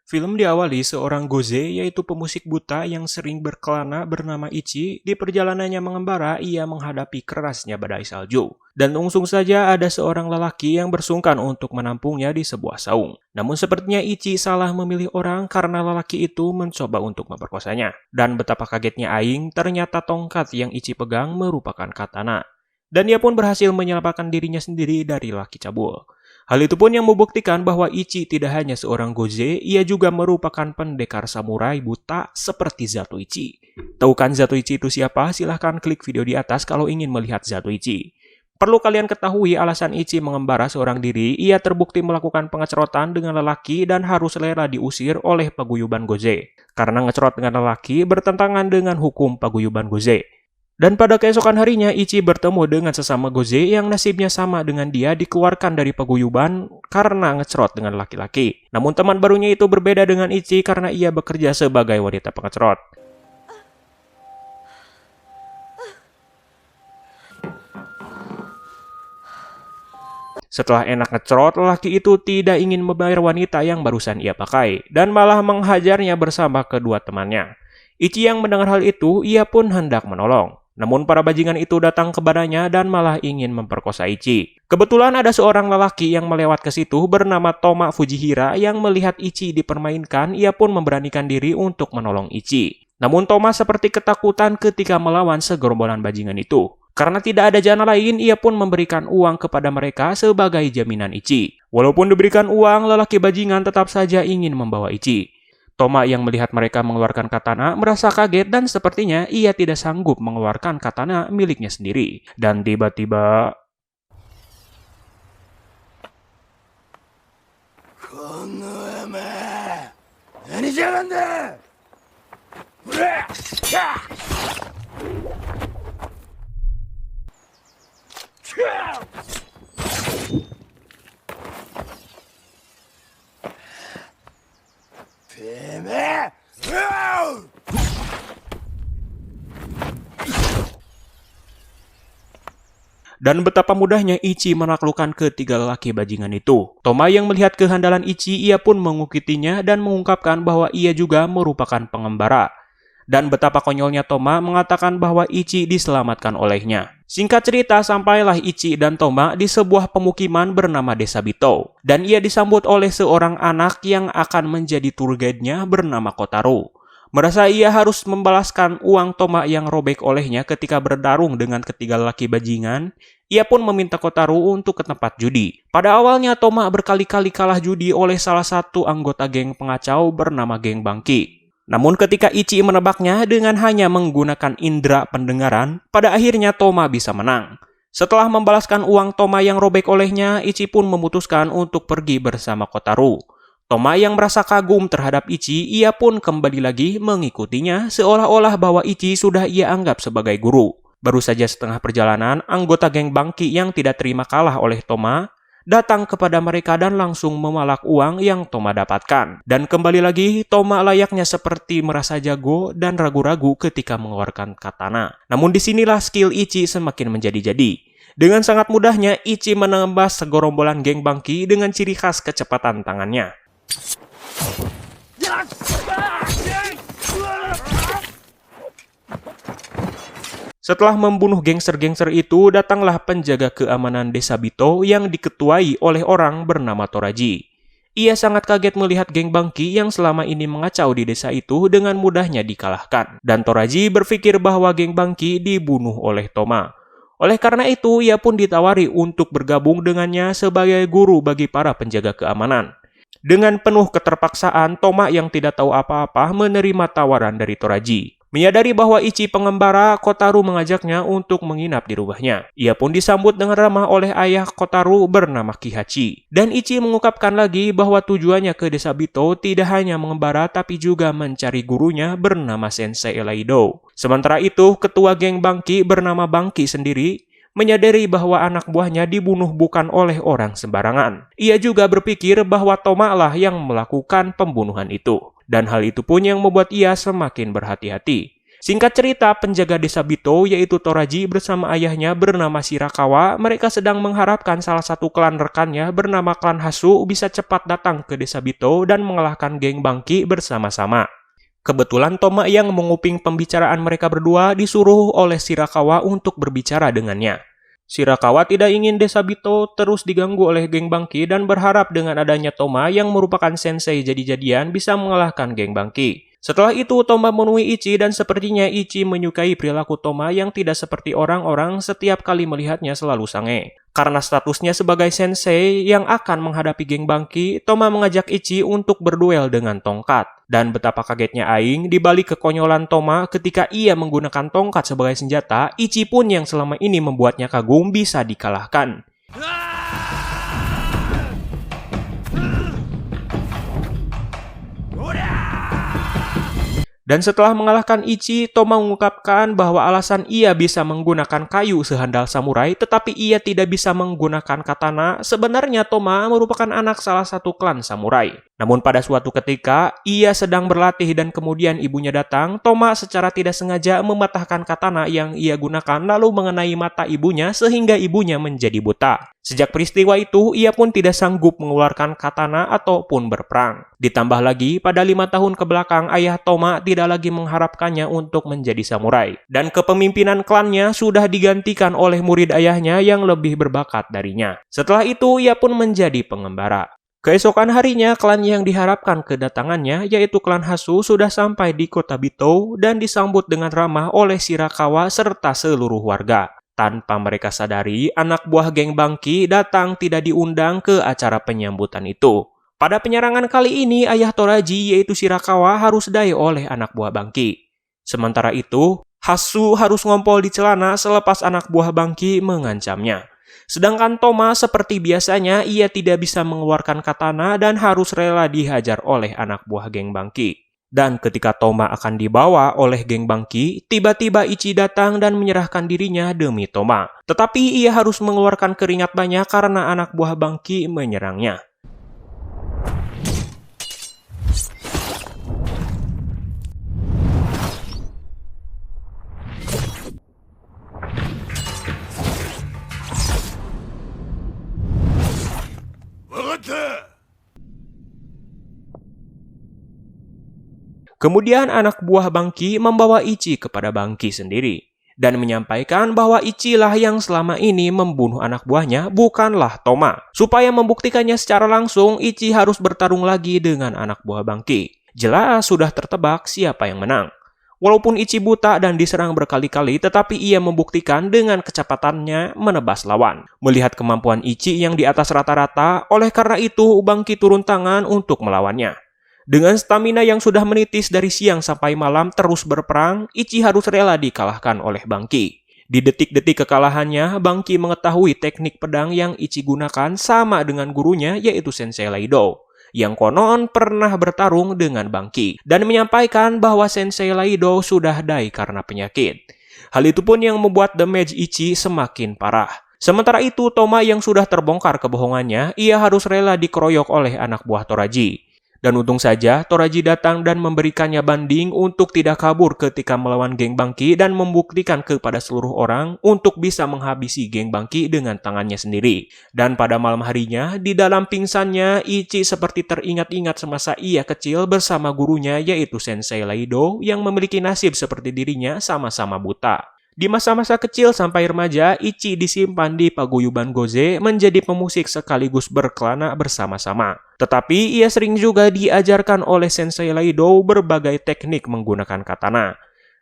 Film diawali seorang Goze, yaitu pemusik buta yang sering berkelana bernama Ichi. Di perjalanannya mengembara, ia menghadapi kerasnya badai salju. Dan langsung saja ada seorang lelaki yang bersungkan untuk menampungnya di sebuah saung. Namun sepertinya Ichi salah memilih orang karena lelaki itu mencoba untuk memperkosanya. Dan betapa kagetnya Aing, ternyata tongkat yang Ichi pegang merupakan katana. Dan ia pun berhasil menyelamatkan dirinya sendiri dari lelaki cabul. Hal itu pun yang membuktikan bahwa Ichi tidak hanya seorang Goze, ia juga merupakan pendekar samurai buta seperti Zatoichi. Tahu kan Zatoichi itu siapa? Silahkan klik video di atas kalau ingin melihat Zatoichi. Perlu kalian ketahui alasan Ichi mengembara seorang diri, ia terbukti melakukan pengecerotan dengan lelaki dan harus rela diusir oleh paguyuban Goze. Karena ngecerot dengan lelaki bertentangan dengan hukum paguyuban Goze. Dan pada keesokan harinya, Ichi bertemu dengan sesama Goze yang nasibnya sama dengan dia dikeluarkan dari paguyuban karena ngecerot dengan laki-laki. Namun teman barunya itu berbeda dengan Ichi karena ia bekerja sebagai wanita pengecerot. Setelah enak ngecerot, lelaki itu tidak ingin membayar wanita yang barusan ia pakai dan malah menghajarnya bersama kedua temannya. Ichi yang mendengar hal itu, ia pun hendak menolong. Namun para bajingan itu datang kepadanya dan malah ingin memperkosa Ichi. Kebetulan ada seorang lelaki yang melewat ke situ bernama Toma Fujihira yang melihat Ichi dipermainkan, ia pun memberanikan diri untuk menolong Ichi. Namun Toma seperti ketakutan ketika melawan segerombolan bajingan itu. Karena tidak ada jalan lain, ia pun memberikan uang kepada mereka sebagai jaminan Ichi. Walaupun diberikan uang, lelaki bajingan tetap saja ingin membawa Ichi. Toma yang melihat mereka mengeluarkan katana merasa kaget dan sepertinya ia tidak sanggup mengeluarkan katana miliknya sendiri. Dan tiba-tiba... Dan betapa mudahnya Ichi menaklukkan ketiga lelaki bajingan itu. Toma yang melihat kehandalan Ichi, ia pun mengukitinya dan mengungkapkan bahwa ia juga merupakan pengembara. Dan betapa konyolnya Toma mengatakan bahwa Ichi diselamatkan olehnya. Singkat cerita, sampailah Ichi dan Toma di sebuah pemukiman bernama Desa Bito. Dan ia disambut oleh seorang anak yang akan menjadi tour guide-nya bernama Kotaro. Merasa ia harus membalaskan uang Toma yang robek olehnya ketika bertarung dengan ketiga lelaki bajingan, ia pun meminta Kotaro untuk ke tempat judi. Pada awalnya Toma berkali-kali kalah judi oleh salah satu anggota geng pengacau bernama geng Bangki. Namun ketika Ichi menebaknya dengan hanya menggunakan indera pendengaran, pada akhirnya Toma bisa menang. Setelah membalaskan uang Toma yang robek olehnya, Ichi pun memutuskan untuk pergi bersama Kotaro. Toma yang merasa kagum terhadap Ichi, ia pun kembali lagi mengikutinya seolah-olah bahwa Ichi sudah ia anggap sebagai guru. Baru saja setengah perjalanan, anggota geng Bangki yang tidak terima kalah oleh Toma datang kepada mereka dan langsung memalak uang yang Toma dapatkan. Dan kembali lagi, Toma layaknya seperti merasa jago dan ragu-ragu ketika mengeluarkan katana. Namun disinilah skill Ichi semakin menjadi-jadi. Dengan sangat mudahnya, Ichi menembas segerombolan geng Bangki dengan ciri khas kecepatan tangannya. Setelah membunuh gangster-gangster itu, datanglah penjaga keamanan Desa Bito yang diketuai oleh orang bernama Toraji. Ia sangat kaget melihat geng Bangki yang selama ini mengacau di desa itu dengan mudahnya dikalahkan. Dan Toraji berpikir bahwa geng Bangki dibunuh oleh Toma. Oleh karena itu, ia pun ditawari untuk bergabung dengannya sebagai guru bagi para penjaga keamanan. Dengan penuh keterpaksaan, Toma yang tidak tahu apa-apa menerima tawaran dari Toraji. Menyadari bahwa Ichi pengembara, Kotaro mengajaknya untuk menginap di rumahnya. Ia pun disambut dengan ramah oleh ayah Kotaro bernama Kihachi. Dan Ichi mengungkapkan lagi bahwa tujuannya ke Desa Bito tidak hanya mengembara tapi juga mencari gurunya bernama Sensei Elaido. Sementara itu, ketua geng Bangki bernama Bangki sendiri menyadari bahwa anak buahnya dibunuh bukan oleh orang sembarangan. Ia juga berpikir bahwa Toma lah yang melakukan pembunuhan itu. Dan hal itu pun yang membuat ia semakin berhati-hati. Singkat cerita, penjaga desa Bito yaitu Toraji bersama ayahnya bernama Shirakawa, mereka sedang mengharapkan salah satu klan rekannya bernama klan Hasu bisa cepat datang ke desa Bito dan mengalahkan geng Bangki bersama-sama. Kebetulan Toma yang menguping pembicaraan mereka berdua disuruh oleh Shirakawa untuk berbicara dengannya. Shirakawa tidak ingin desa Bito terus diganggu oleh geng Bangki dan berharap dengan adanya Toma yang merupakan sensei jadi-jadian bisa mengalahkan geng Bangki. Setelah itu, Toma menemui Ichi dan sepertinya Ichi menyukai perilaku Toma yang tidak seperti orang-orang setiap kali melihatnya selalu sange. Karena statusnya sebagai sensei yang akan menghadapi geng Bangki, Toma mengajak Ichi untuk berduel dengan tongkat. Dan betapa kagetnya Aing dibalik kekonyolan Toma ketika ia menggunakan tongkat sebagai senjata, Ichi pun yang selama ini membuatnya kagum bisa dikalahkan. Dan setelah mengalahkan Ichi, Toma mengungkapkan bahwa alasan ia bisa menggunakan kayu sehandal samurai tetapi ia tidak bisa menggunakan katana. Sebenarnya Toma merupakan anak salah satu klan samurai. Namun pada suatu ketika, ia sedang berlatih dan kemudian ibunya datang. Toma secara tidak sengaja mematahkan katana yang ia gunakan lalu mengenai mata ibunya sehingga ibunya menjadi buta. Sejak peristiwa itu, ia pun tidak sanggup mengeluarkan katana ataupun berperang. Ditambah lagi, pada 5 tahun kebelakang, ayah Toma tidak lagi mengharapkannya untuk menjadi samurai. Dan kepemimpinan klannya sudah digantikan oleh murid ayahnya yang lebih berbakat darinya. Setelah itu, ia pun menjadi pengembara. Keesokan harinya, klan yang diharapkan kedatangannya, yaitu klan Hasu, sudah sampai di kota Bito dan disambut dengan ramah oleh Shirakawa serta seluruh warga. Tanpa mereka sadari, anak buah geng Bangki datang tidak diundang ke acara penyambutan itu. Pada penyerangan kali ini, ayah Toraji yaitu Shirakawa harus dai oleh anak buah Bangki. Sementara itu, Hasu harus ngompol di celana selepas anak buah Bangki mengancamnya. Sedangkan Toma seperti biasanya, ia tidak bisa mengeluarkan katana dan harus rela dihajar oleh anak buah geng Bangki. Dan ketika Toma akan dibawa oleh geng Bangki, tiba-tiba Ichi datang dan menyerahkan dirinya demi Toma. Tetapi ia harus mengeluarkan keringat banyak karena anak buah Bangki menyerangnya. Kemudian anak buah Bangki membawa Ichi kepada Bangki sendiri dan menyampaikan bahwa Ichi lah yang selama ini membunuh anak buahnya, bukanlah Toma. Supaya membuktikannya secara langsung, Ichi harus bertarung lagi dengan anak buah Bangki. Jelas sudah tertebak siapa yang menang. Walaupun Ichi buta dan diserang berkali-kali, tetapi ia membuktikan dengan kecepatannya menebas lawan. Melihat kemampuan Ichi yang di atas rata-rata, oleh karena itu Bangki turun tangan untuk melawannya. Dengan stamina yang sudah menitis dari siang sampai malam terus berperang, Ichi harus rela dikalahkan oleh Bangki. Di detik-detik kekalahannya, Bangki mengetahui teknik pedang yang Ichi gunakan sama dengan gurunya yaitu Sensei Laido, yang konon pernah bertarung dengan Bangki, dan menyampaikan bahwa Sensei Laido sudah dai karena penyakit. Hal itu pun yang membuat damage Ichi semakin parah. Sementara itu, Toma yang sudah terbongkar kebohongannya, ia harus rela dikeroyok oleh anak buah Toraji. Dan untung saja, Toraji datang dan memberikannya banding untuk tidak kabur ketika melawan geng Bangki dan membuktikan kepada seluruh orang untuk bisa menghabisi geng Bangki dengan tangannya sendiri. Dan pada malam harinya, di dalam pingsannya, Ichi seperti teringat-ingat semasa ia kecil bersama gurunya yaitu Sensei Laido yang memiliki nasib seperti dirinya sama-sama buta. Di masa-masa kecil sampai remaja, Ichi disimpan di paguyuban Goze menjadi pemusik sekaligus berkelana bersama-sama. Tetapi ia sering juga diajarkan oleh Sensei Laido berbagai teknik menggunakan katana.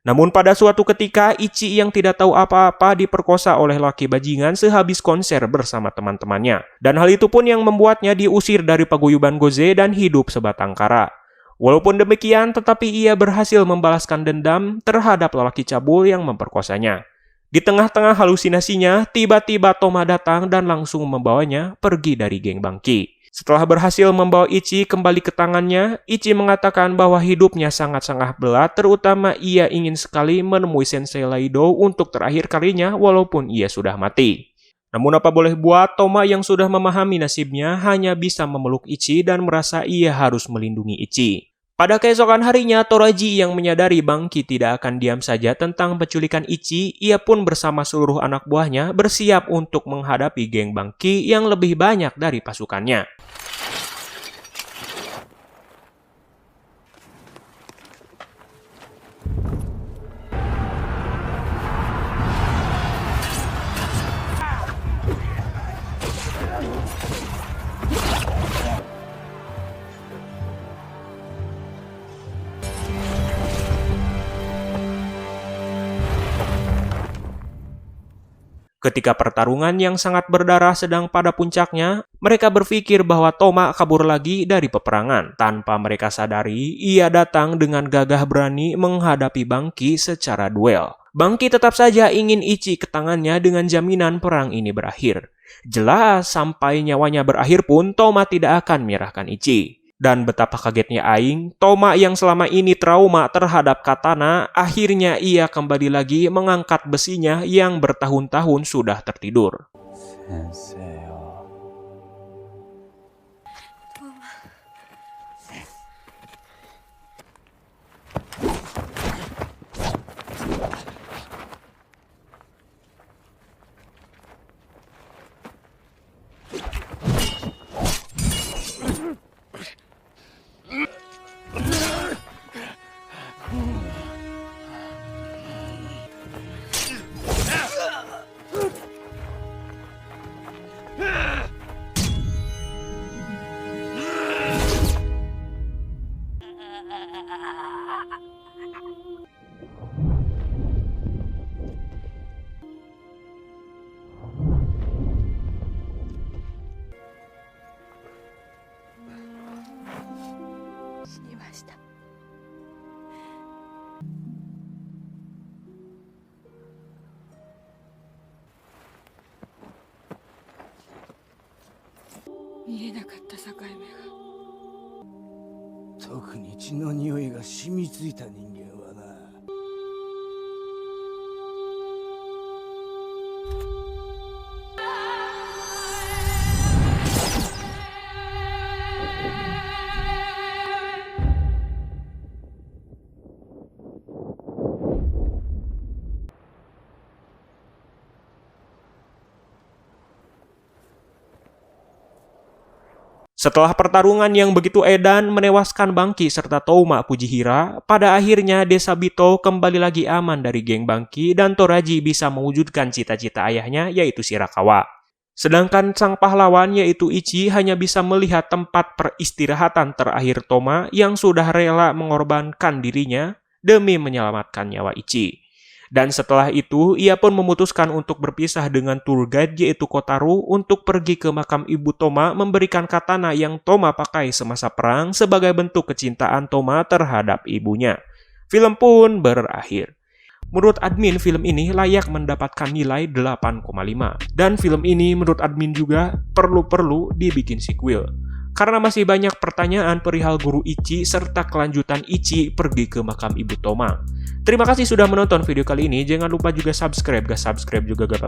Namun pada suatu ketika, Ichi yang tidak tahu apa-apa diperkosa oleh laki bajingan sehabis konser bersama teman-temannya. Dan hal itu pun yang membuatnya diusir dari paguyuban Goze dan hidup sebatang kara. Walaupun demikian, tetapi ia berhasil membalaskan dendam terhadap lelaki cabul yang memperkosanya. Di tengah-tengah halusinasinya, tiba-tiba Toma datang dan langsung membawanya pergi dari geng Bangki. Setelah berhasil membawa Ichi kembali ke tangannya, Ichi mengatakan bahwa hidupnya sangat-sangat berat, terutama ia ingin sekali menemui Sensei Laido untuk terakhir kalinya walaupun ia sudah mati. Namun apa boleh buat, Toma yang sudah memahami nasibnya hanya bisa memeluk Ichi dan merasa ia harus melindungi Ichi. Pada keesokan harinya, Toraji yang menyadari Bangki tidak akan diam saja tentang penculikan Ichi, ia pun bersama seluruh anak buahnya bersiap untuk menghadapi geng Bangki yang lebih banyak dari pasukannya. Ketika pertarungan yang sangat berdarah sedang pada puncaknya, mereka berpikir bahwa Toma kabur lagi dari peperangan. Tanpa mereka sadari, ia datang dengan gagah berani menghadapi Bangki secara duel. Bangki tetap saja ingin Ichi ke tangannya dengan jaminan perang ini berakhir. Jelas, sampai nyawanya berakhir pun Toma tidak akan menyerahkan Ichi. Dan betapa kagetnya Aing, Toma yang selama ini trauma terhadap katana, akhirnya ia kembali lagi mengangkat besinya yang bertahun-tahun sudah tertidur. Setelah pertarungan yang begitu edan menewaskan Bangki serta Toma Fujihira, pada akhirnya Desa Bito kembali lagi aman dari geng Bangki dan Toraji bisa mewujudkan cita-cita ayahnya yaitu Shirakawa. Sedangkan sang pahlawan yaitu Ichi hanya bisa melihat tempat peristirahatan terakhir Toma yang sudah rela mengorbankan dirinya demi menyelamatkan nyawa Ichi. Dan setelah itu, ia pun memutuskan untuk berpisah dengan tour guide yaitu Kotaro untuk pergi ke makam ibu Toma memberikan katana yang Toma pakai semasa perang sebagai bentuk kecintaan Toma terhadap ibunya. Film pun berakhir. Menurut admin, film ini layak mendapatkan nilai 8,5. Dan film ini menurut admin juga perlu dibikin sequel. Karena masih banyak pertanyaan perihal guru Ichi serta kelanjutan Ichi pergi ke makam ibu Toma. Terima kasih sudah menonton video kali ini. Jangan lupa juga subscribe. Gak subscribe juga gak apa-apa.